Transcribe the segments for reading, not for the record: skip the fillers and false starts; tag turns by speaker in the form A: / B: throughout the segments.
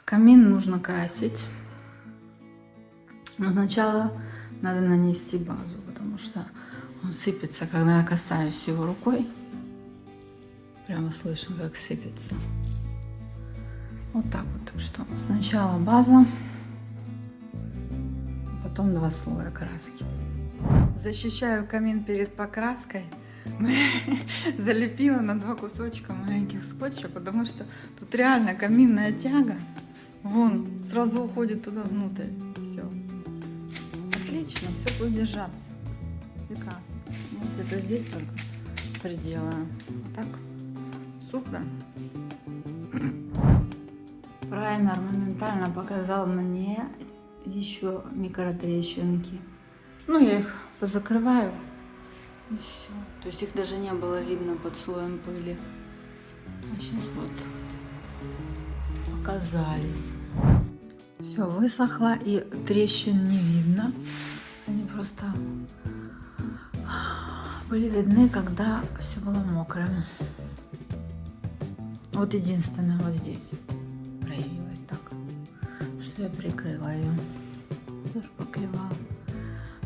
A: Камин нужно красить. Но сначала надо нанести базу, потому что он сыпется, когда я касаюсь его рукой. Прямо слышно, как сыпется. Вот так вот. Так что сначала база, потом 2 слоя краски. Защищаю камин перед покраской. Залепила на 2 кусочка маленьких скотча, потому что тут реально каминная тяга. Вон, сразу уходит туда внутрь. Все. Отлично, все будет держаться. Прекрасно. Вот где-то здесь только приделаю. Вот так. Супер. Праймер моментально показал мне еще микротрещинки. Ну, я их позакрываю. И все. То есть их даже не было видно под слоем пыли. А сейчас вот показались. Все высохло и трещин не видно. Они просто были видны, когда все было мокрым. Вот единственное вот здесь проявилось так, что я прикрыла ее, зашпаклевала.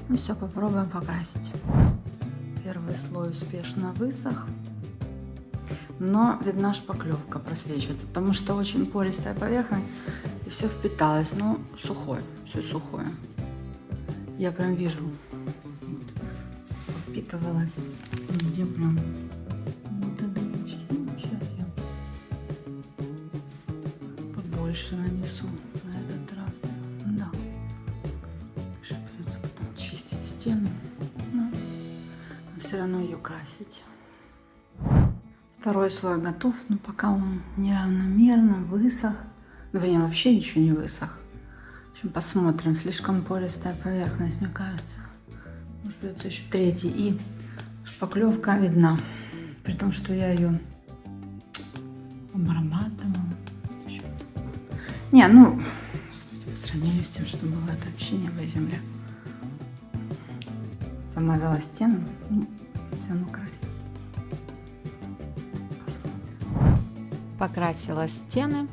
A: Ну все, попробуем покрасить. Первый слой успешно высох, но видна шпаклевка просвечивается, потому что очень пористая поверхность и все впиталось, но сухое, все сухое. Я прям вижу, вот, впитывалось, где прям вот это дырочки. Сейчас я побольше нанесу на этот раз, да, придется потом чистить стену. Все равно ее красить. Второй слой готов, но пока он неравномерно высох. Ну, вернее, вообще ничего не высох. В общем, посмотрим. Слишком пористая поверхность, мне кажется. Может, придется еще 3-й. И шпаклевка видна. При том, что я ее обрабатывала. Не, ну, по сравнению с тем, что было, это вообще небо и земля. Замазала стену, ну, все равно красить. Посмотрим.
B: Покрасила стены,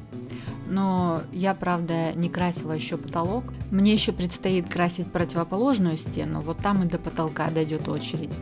B: но я, правда, не красила еще потолок. Мне еще предстоит красить противоположную стену, вот там и до потолка дойдет очередь.